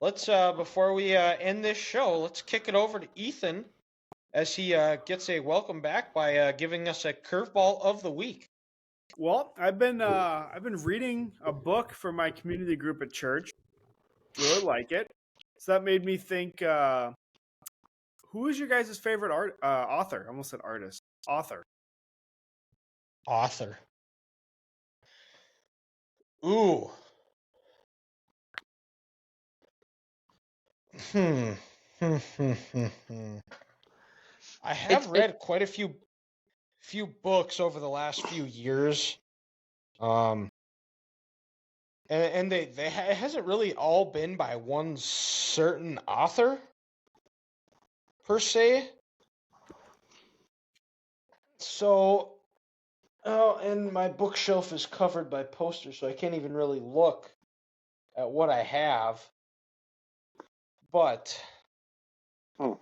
let's before we end this show, let's kick it over to Ethan as he gets a welcome back by giving us a curveball of the week. Well, I've been reading a book for my community group at church. Really like it. So that made me think, who is your guys' favorite author? I almost said artist. Author. Author. Ooh. Hmm. I have read quite a few books over the last few years. And it hasn't really all been by one certain author per se. So, oh, and my bookshelf is covered by posters, so I can't even really look at what I have. But, I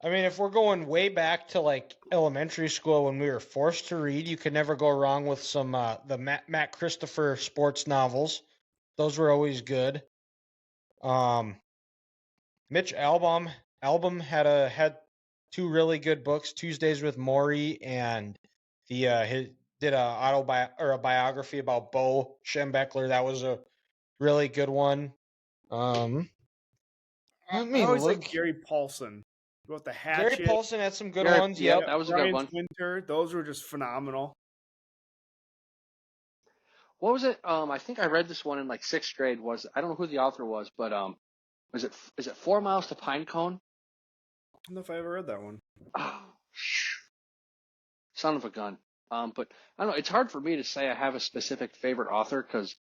mean, if we're going way back to like elementary school when we were forced to read, you could never go wrong with some the Matt Christopher sports novels. Those were always good. Mitch Albom had two really good books, Tuesdays with Maury, and he did a biography about Bo Schembechler. That was a really good one. Let me I always look. like Gary Paulson. About the Gary Hatchet. Paulson had some good ones. Yep. That was a good one. Winter. Those were just phenomenal. What was it? I think I read this one in like sixth grade. I don't know who the author was, but is it 4 Miles to Pinecone? I don't know if I ever read that one. Oh, son of a gun. But I don't know. It's hard for me to say I have a specific favorite author because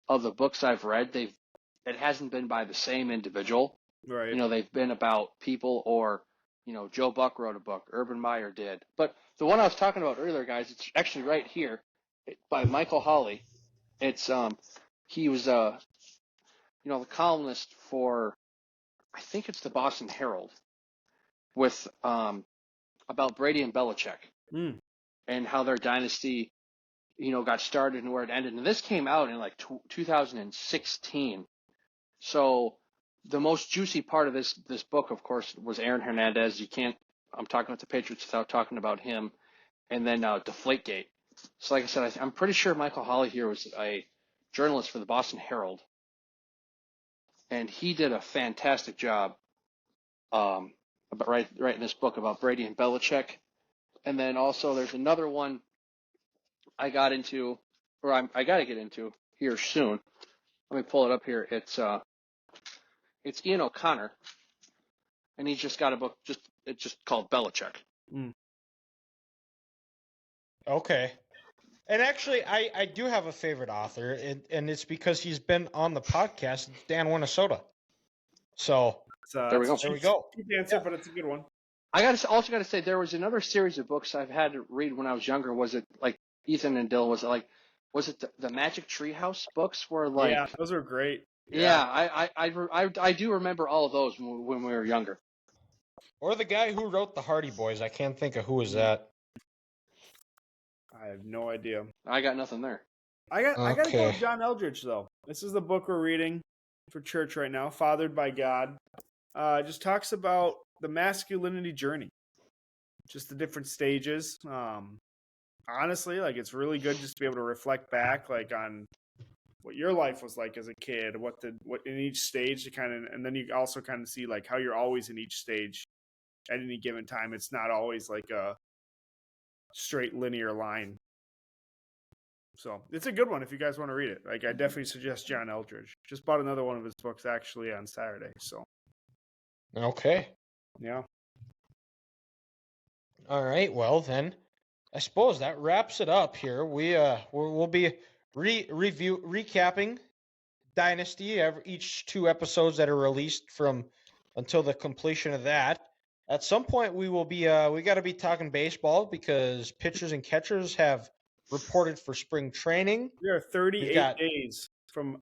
of the books I've read. It hasn't been by the same individual. Right. You know, they've been about people or, you know, Joe Buck wrote a book, Urban Meyer did. But the one I was talking about earlier, guys, it's actually right here by Michael Hawley. It's he was the columnist for, I think it's the Boston Herald, with about Brady and Belichick and how their dynasty, got started and where it ended. And this came out in like 2016. So the most juicy part of this book, of course, was Aaron Hernandez. I'm talking about the Patriots without talking about him. And then Deflategate. So like I said, I'm pretty sure Michael Hawley here was a journalist for the Boston Herald. And he did a fantastic job about writing this book about Brady and Belichick. And then also there's another one I got to get into here soon. Let me pull it up here. It's Ian O'Connor, and he's just got a book it's just called Belichick. Okay. And actually, I do have a favorite author, and it's because he's been on the podcast. It's Dan Winnesota. So there we go. There we go. Cheap answer, but it's a good one. I also got to say there was another series of books I've had to read when I was younger. Was it like Ethan and Dill? Was it the Magic Treehouse books? Were like, yeah, those were great. Yeah, I do remember all of those when we were younger. Or the guy who wrote the Hardy Boys. I can't think of who was that. I have no idea. I got nothing there. I got to go with John Eldridge though. This is the book we're reading for church right now, Fathered by God. Just talks about the masculinity journey, just the different stages. Honestly, like it's really good just to be able to reflect back, like on what your life was like as a kid, what in each stage to and then you also kind of see like how you're always in each stage at any given time. It's not always like a straight linear line. So it's a good one if you guys want to read it. Like I definitely suggest John Eldridge. Just bought another one of his books actually on Saturday. So okay, yeah. All right. Well then, I suppose that wraps it up here. We'll be recapping Dynasty each 2 episodes that are released from until the completion of that. At some point, we will be we got to be talking baseball because pitchers and catchers have reported for spring training. We are 38 days from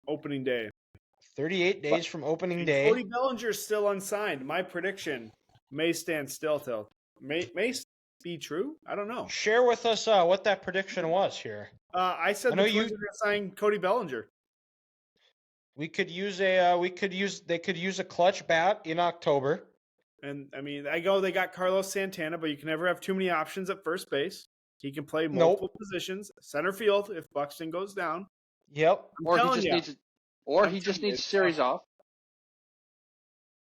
opening day. 38 days from opening day. Cody Bellinger's still unsigned. My prediction may stand still till may be true. I don't know. Share with us what that prediction was here. I said the Twins are going to sign Cody Bellinger. We could use they could use a clutch bat in October. And I mean, they got Carlos Santana, but you can never have too many options at first base. He can play multiple Nope. positions, center field if Buxton goes down. Yep. Or he just needs a series off.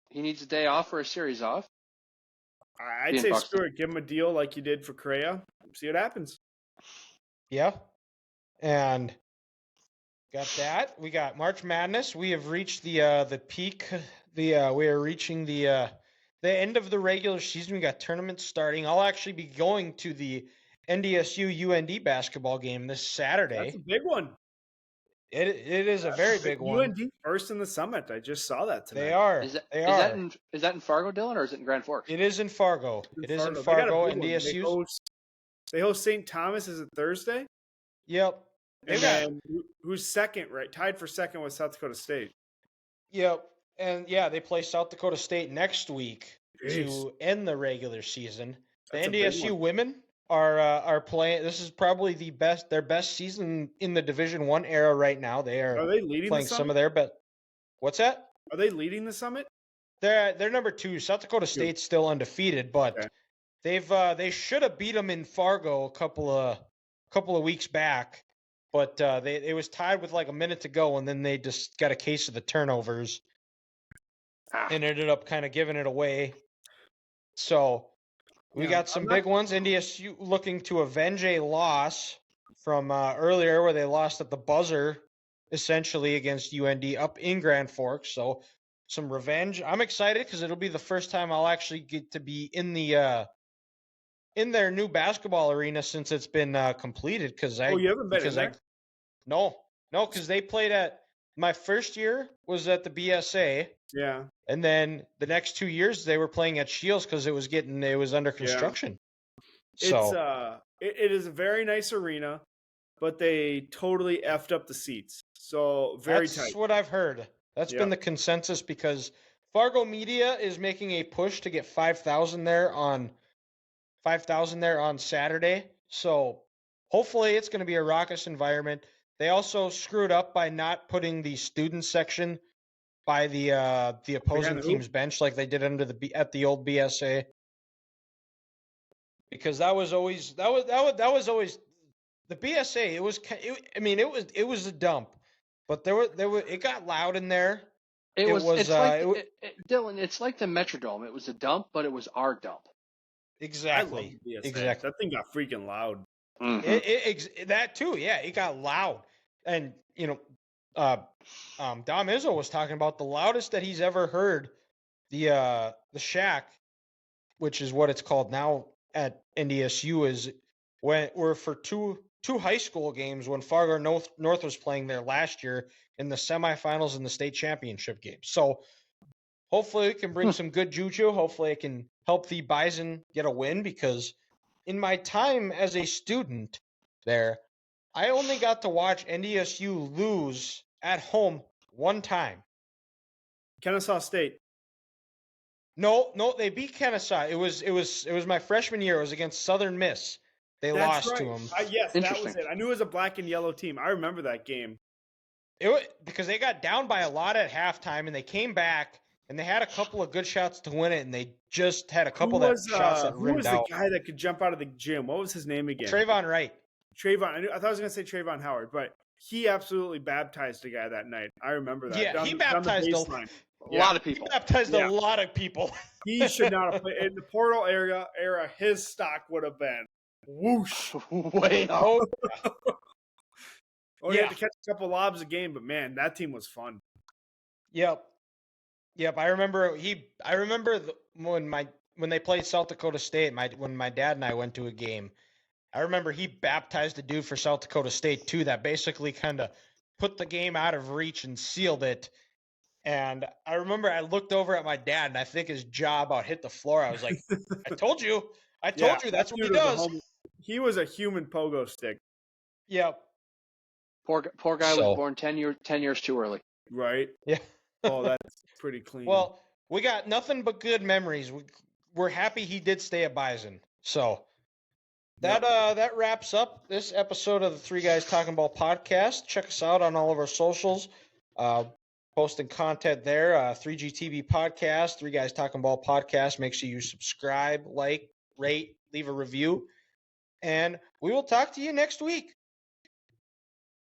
He needs a day off or a series off. I'd say screw it. Give him a deal like you did for Correa. See what happens. Yeah. And got that. We got March Madness. We have reached the peak. We are reaching the end of the regular season. We got tournaments starting. I'll actually be going to the NDSU UND basketball game this Saturday. That's a big one. It is a very big one. UND first in the Summit. I just saw that today. They are. Is that in Fargo, Dylan, or is it in Grand Forks? It is in Fargo. It is in Fargo. NDSU. They host St. Thomas. Is it Thursday? Yep. And then who's second? Right, tied for second with South Dakota State. Yep. And yeah, they play South Dakota State next week to end the regular season. The NDSU women are playing. This is probably their best season in the Division I era right now. Are they leading playing some of their best? What's that? Are they leading the Summit? They're number 2. South Dakota State's still undefeated, but they should have beat them in Fargo a couple of weeks back. But it was tied with like a minute to go, and then they just got a case of the turnovers and ended up kind of giving it away. So we got some big ones. NDSU looking to avenge a loss from earlier where they lost at the buzzer, essentially, against UND up in Grand Forks. So some revenge. I'm excited because it'll be the first time I'll actually get to be in in their new basketball arena since it's been completed. You haven't been in there? No, because they played at my first year was at the BSA. Yeah. And then the next 2 years they were playing at Shields because it was under construction. Yeah. So it is a very nice arena, but they totally effed up the seats. So very tight. That's what I've heard. That's been the consensus because Fargo Media is making a push to get 5,000 there on Saturday. So hopefully it's going to be a raucous environment. They also screwed up by not putting the student section by the opposing team's bench like they did at the old BSA. Because that was always the BSA. It was a dump, but it got loud in there. Dylan, it's like the Metrodome. It was a dump, but it was our dump. Exactly. That thing got freaking loud. Mm-hmm. That too, yeah. It got loud, and Dom Izzo was talking about the loudest that he's ever heard. The Shack, which is what it's called now at NDSU, is when we're for two high school games when Fargo North was playing there last year in the semifinals and the state championship game. So hopefully it can bring some good juju. Hopefully it can help the Bison get a win, because in my time as a student there, I only got to watch NDSU lose at home one time. Kennesaw State. No, they beat Kennesaw. It was my freshman year. It was against Southern Miss. They lost to them. Yes, that was it. I knew it was a black and yellow team. I remember that game. Because they got down by a lot at halftime, and they came back, and they had a couple of good shots to win it, and they just had a couple of shots that rimmed out. Who was the guy that could jump out of the gym? What was his name again? Trayvon Wright. I thought I was going to say Trayvon Howard, but he absolutely baptized a guy that night. I remember that. Yeah, he baptized a lot of people. He baptized a lot of people. He should not have played. In the portal era, his stock would have been whoosh. Way up. He had to catch a couple lobs a game, but man, that team was fun. Yep. I remember when they played South Dakota State, when my dad and I went to a game, I remember he baptized a dude for South Dakota State too that basically kind of put the game out of reach and sealed it. And I remember I looked over at my dad, and I think his jaw about hit the floor. I was like, I told you that's what he does. He was a human pogo stick. Yep. Poor guy was born 10 years too early. Right? Yeah. Oh, that's pretty clean. Well, we got nothing but good memories. We're happy he did stay at Bison. So that wraps up this episode of the Three Guys Talking Ball podcast. Check us out on all of our socials. posting content there. 3GTV podcast, Three Guys Talking Ball podcast. Make sure you subscribe, like, rate, leave a review. And we will talk to you next week.